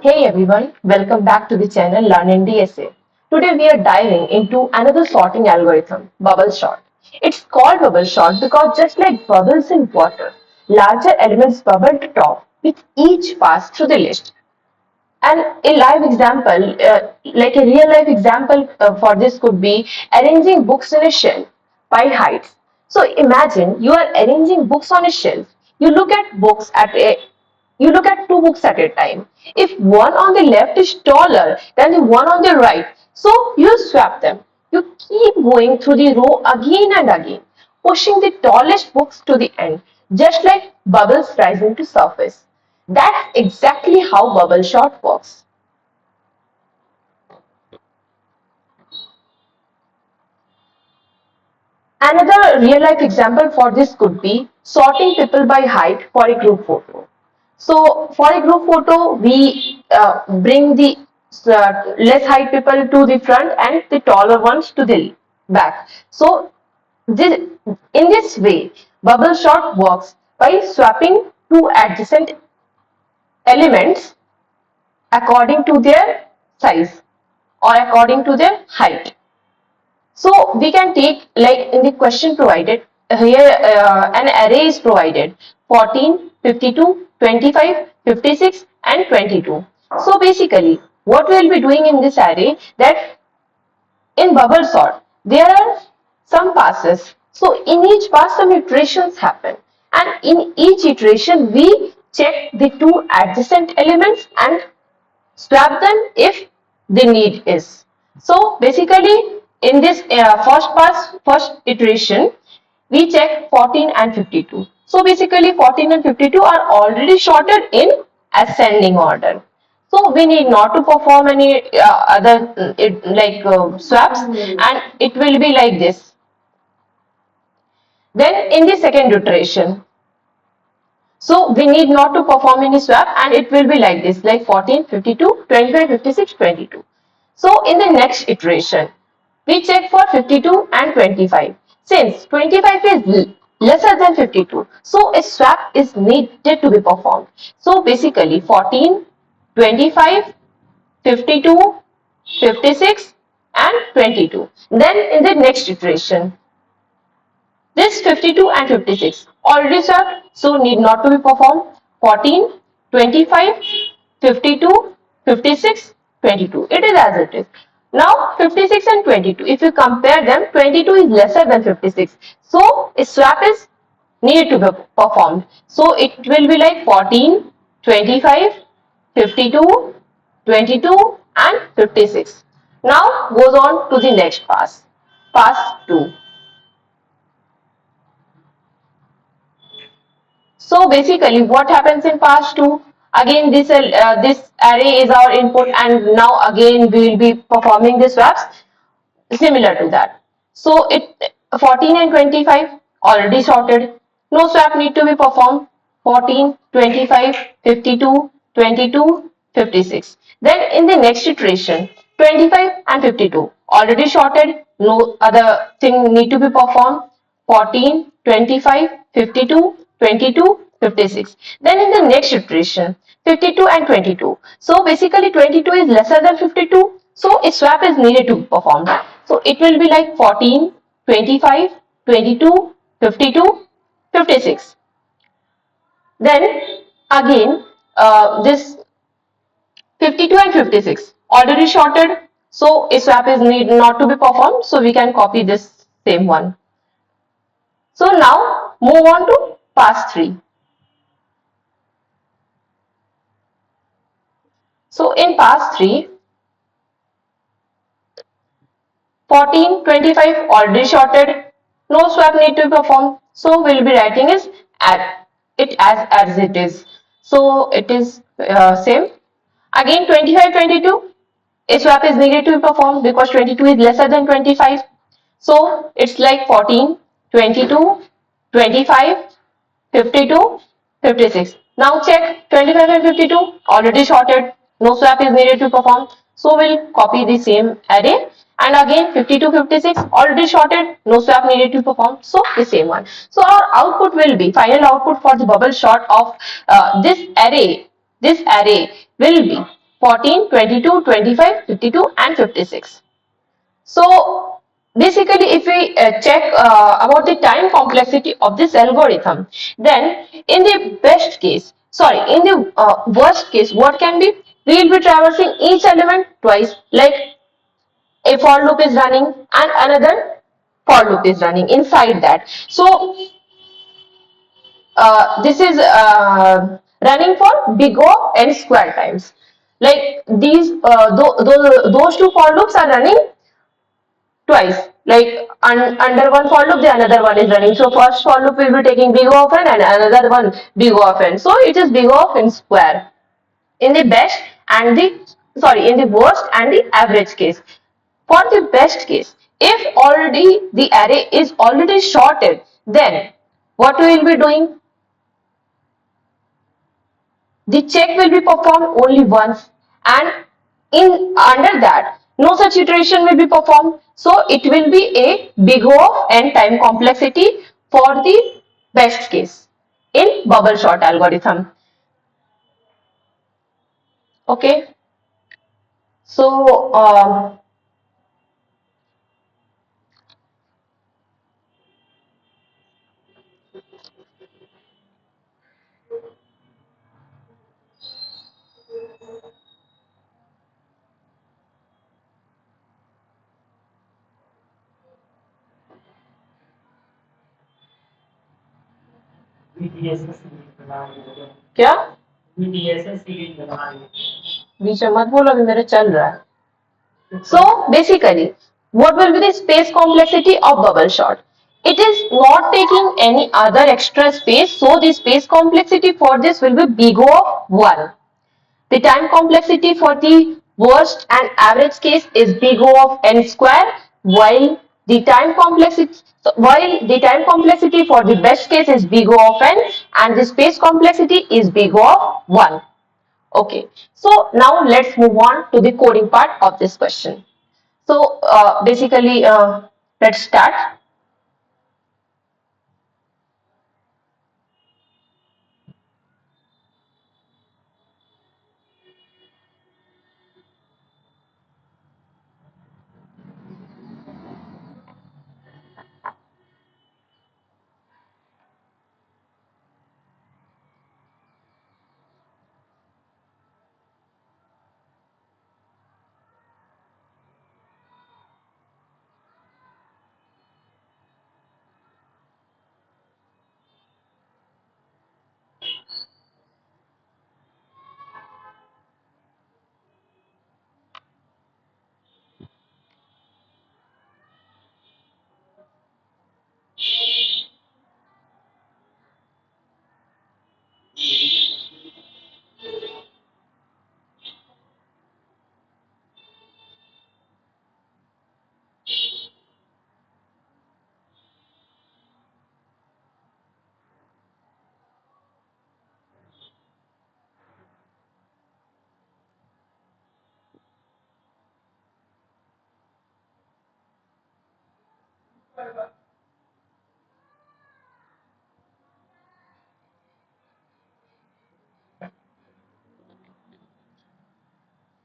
Hey everyone, welcome back to the channel Learn in DSA. Today we are diving into another sorting algorithm, BubbleSort. It's called BubbleSort because just like bubbles in water, larger elements bubble to top with each pass through the list. And a live example, like a real life example for this could be arranging books in a shelf by heights. So imagine you are arranging books on a shelf. You look at books at a you look at two books at a time. If one on the left is taller than the one on the right, so you swap them. You keep going through the row again and again, pushing the tallest books to the end, just like bubbles rising to surface. That's exactly how bubble shot works. Another real life example for this could be sorting people by height for a group photo. So for a group photo, we bring the less height people to the front and the taller ones to the back. So this, in this way, bubble shot works by swapping two adjacent elements according to their size or according to their height. So we can take, like in the question provided here, an array is provided 14, 52, 25, 56 and 22. So basically what we will be doing in this array, that in bubble sort there are some passes. So in each pass some iterations happen, and in each iteration we check the two adjacent elements and swap them if the need is. So basically in this first iteration, we check 14 and 52. So basically 14 and 52 are already sorted in ascending order. So we need not to perform any other swaps, and it will be like this. Then in the second iteration, so we need not to perform any swap, and it will be like this, like 14, 52, 25, 56, 22. So in the next iteration, we check for 52 and 25. Since 25 is lesser than 52, so a swap is needed to be performed. So basically 14, 25, 52, 56 and 22. Then in the next iteration, this 52 and 56 already swapped, so need not to be performed. 14, 25, 52, 56, 22. It is as it is. Now 56 and 22, if you compare them, 22 is lesser than 56. So a swap is needed to be performed. So it will be like 14, 25, 52, 22 and 56. Now goes on to the next pass. Pass 2. So basically what happens in pass 2, again this array is our input, and now again we will be performing the swaps similar to that. So it 14 and 25 already sorted, no swap need to be performed. 14, 25, 52, 22, 56. Then in the next iteration, 25 and 52 already sorted, no other thing need to be performed. 14, 25, 52, 22, 56. Then in the next iteration, 52 and 22. So basically 22 is lesser than 52. So a swap is needed to be performed. So it will be like 14, 25, 22, 52, 56. Then again this 52 and 56 already sorted. So a swap is need not to be performed. So we can copy this same one. So now move on to pass 3. So in pass 3, 14, 25 already sorted, no swap need to be performed. So we'll be writing is it as it is. So it is same. Again 25, 22, a swap is needed to be performed because 22 is lesser than 25. So it's like 14, 22, 25, 52, 56. Now check 25 and 52 already sorted. No swap is needed to perform. So we'll copy the same array. And again 52, 56 already sorted. No swap needed to perform. So the same one. So our output will be, final output for the bubble sort of this array will be 14, 22, 25, 52 and 56. So basically, if we check about the time complexity of this algorithm, then in the best case, sorry, in the worst case, what can be? We will be traversing each element twice, like a for loop is running and another for loop is running inside that. So this is running for big O and square times. Like these, those two for loops are running twice. Like under one for loop, the another one is running. So first for loop will be taking big O of n and another one big O of n. So it is big O of n square in the best and the sorry in the worst and the average case. For the best case, if already the array is already sorted, then what we will be doing? The check will be performed only once, and in under that no such iteration will be performed. So it will be a big O of n time complexity for the best case in bubble sort algorithm. Okay, so क्या बीच में मत बोलो, अभी मेरे चल रहा है. So basically, what will be the space complexity of bubble sort? It is not taking any other extra space, so the space complexity for this will be big O of 1. The time complexity for the worst and average case is big O of n square, while the time complexity for the best case is big O of n, and the space complexity is big O of 1. Okay, so now let's move on to the coding part of this question. So basically, let's start.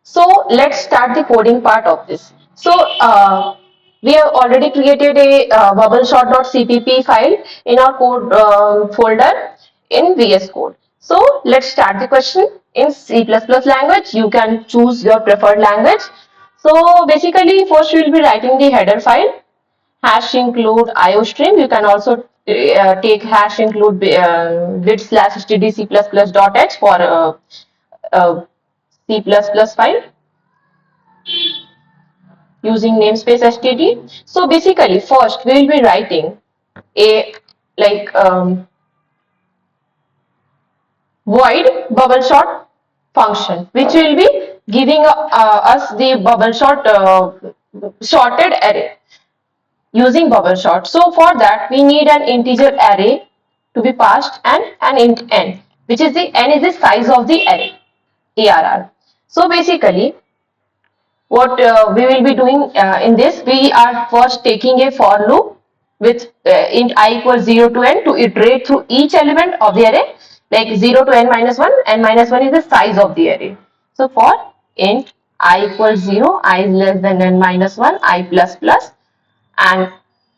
So let's start the coding part of this. So we have already created a bubbleshot.cpp file in our code folder in VS Code. So let's start the question in C++ language. You can choose your preferred language. So basically, first we will be writing the header file. Hash include iostream. You can also take hash include bit/std++.h for C++ file using namespace std. So basically, first we will be writing a like void bubble sort function, which will be giving us the bubble sort sorted array using bubble sort. So for that, we need an integer array to be passed and an int n, which is the n is the size of the array arr. So basically, what we will be doing in this, we are first taking a for loop with int I equals 0 to n to iterate through each element of the array, like 0 to n minus 1, n minus 1 is the size of the array. So for int I equals 0, I is less than n minus 1, I plus plus, and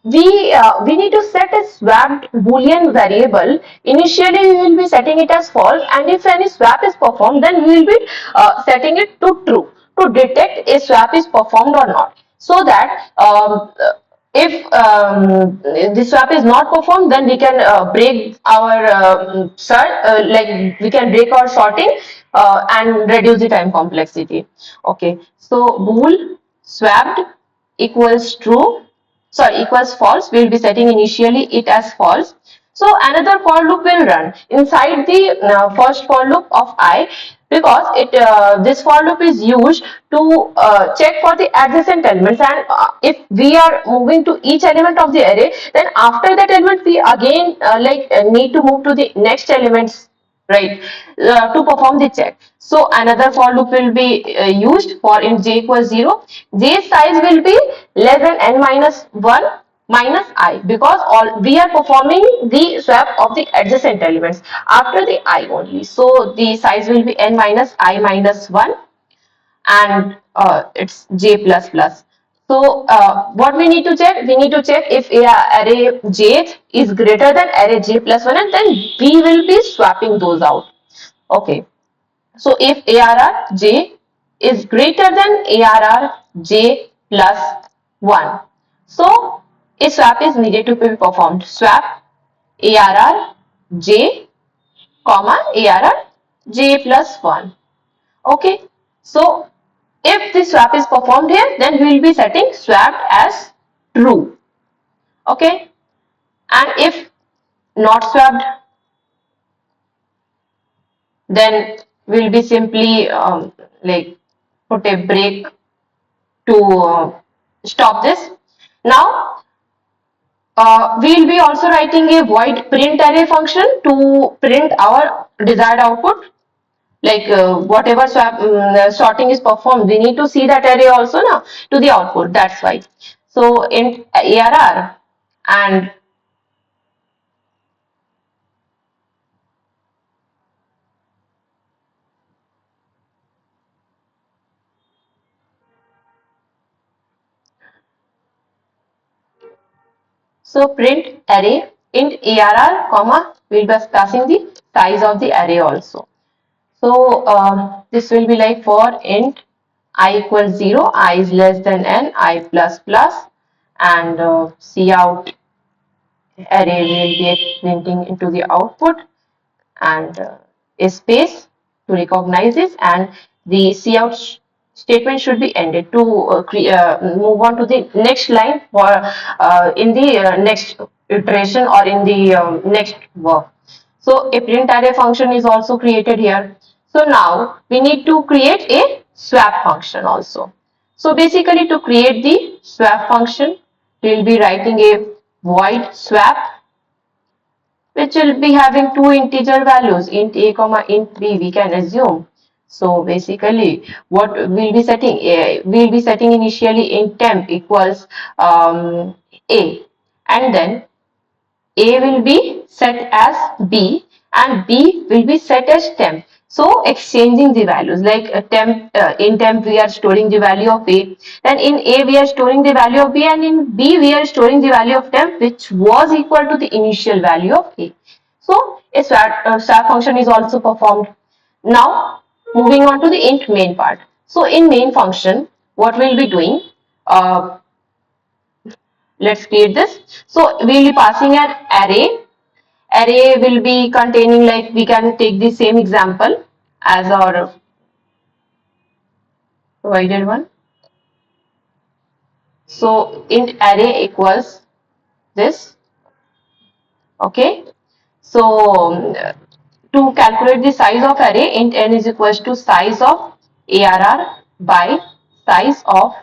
we need to set a swapped boolean variable. Initially we will be setting it as false, and if any swap is performed, then we will be setting it to true to detect a swap is performed or not, so that if the swap is not performed, then we can break our like we can break our sorting and reduce the time complexity. Okay, so bool swapped equals true, sorry, equals false. We will be setting initially it as false. So another for loop will run inside the first for loop of I, because it this for loop is used to check for the adjacent elements, and if we are moving to each element of the array, then after that element we again need to move to the next elements, right, to perform the check. So another for loop will be used for int j equals 0. J size will be less than n minus 1 minus I, because all we are performing the swap of the adjacent elements after the I only. So the size will be n minus I minus 1, and it's j plus plus. So what we need to check? We need to check if array j is greater than array j plus 1, and then we will be swapping those out. Okay. So if ARR j is greater than ARR j plus 1, so a swap is needed to be performed. Swap ARR j comma ARR j plus 1. Okay. So if the swap is performed here, then we will be setting swapped as true. Okay. And if not swapped, then we'll be simply like put a break to stop this. Now we'll be also writing a void print array function to print our desired output, like whatever sorting is performed, we need to see that array also now to the output. That's why. So int arr, and so print array int arr comma, we'll be passing the size of the array also. So this will be like for int I equals 0, I is less than n, I plus plus, and cout array will be printing into the output, and a space to recognize this, and the cout statement should be ended to move on to the next line for in the next iteration or in the next work. So a print array function is also created here. So now we need to create a swap function also. So basically, to create the swap function, we will be writing a void swap, which will be having two integer values, int a comma int b, we can assume. So basically what we'll be setting, we'll be setting initially int temp equals a, and then a will be set as b and b will be set as temp. So exchanging the values, like in temp we are storing the value of a, then in a we are storing the value of b, and in b we are storing the value of temp, which was equal to the initial value of a. So a swap function is also performed. Now moving on to the int main part. So in main function, what we'll be doing, let's create this. So we'll be passing an array. Array will be containing, like we can take the same example as our provided one. So int array equals this. Okay. So to calculate the size of array, int n is equals to size of arr by size of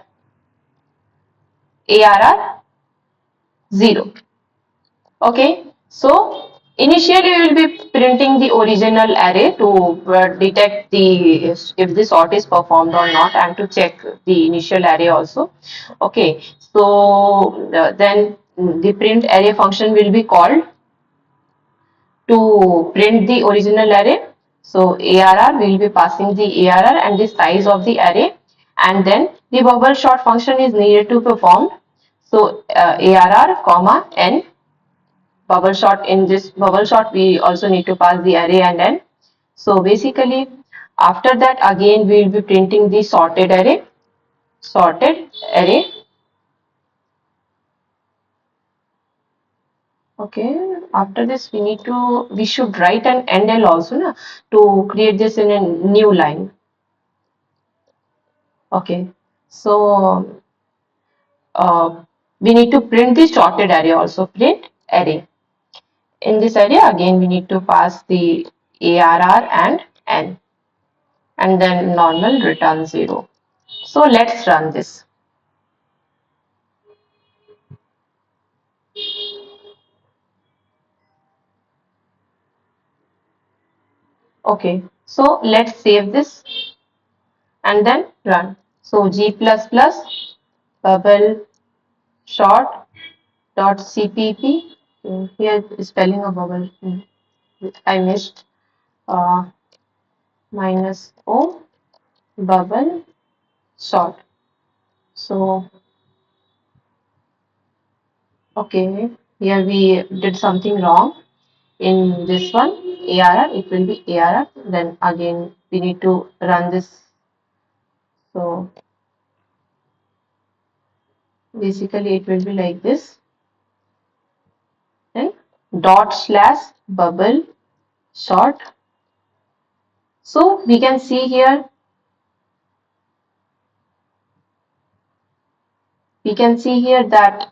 arr 0. Okay. So initially we will be printing the original array to detect the if the sort is performed or not, and to check the initial array also. Okay. So then the print array function will be called to print the original array. So ARR, we will be passing the ARR and the size of the array, and then the bubble sort function is needed to perform. So ARR comma n bubble sort. In this bubble sort, we also need to pass the array and n. So basically, after that again we will be printing the sorted array. Okay, after this we should write an endl also na, to create this in a new line. Okay, so we need to print the sorted array also, print array. In this array again we need to pass the ARR and n, and then normal return 0. So let's run this. Okay, so let's save this and then run. So g++ bubble sort dot cpp. Here spelling of bubble I missed. uh, minus o bubble sort. So okay, here we did something wrong. In this one ARR, it will be ARR, then again we need to run this. So basically it will be like this, then dot slash bubble sort. So we can see here, that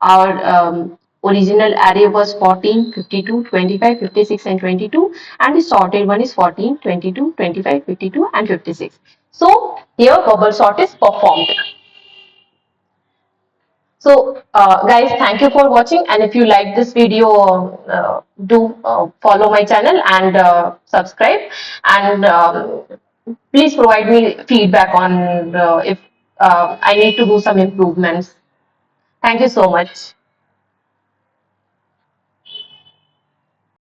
our original array was 14, 52, 25, 56 and 22, and the sorted one is 14, 22, 25, 52 and 56. So here bubble sort is performed. So guys, thank you for watching, and if you like this video, do follow my channel and subscribe, and please provide me feedback on if I need to do some improvements. Thank you so much.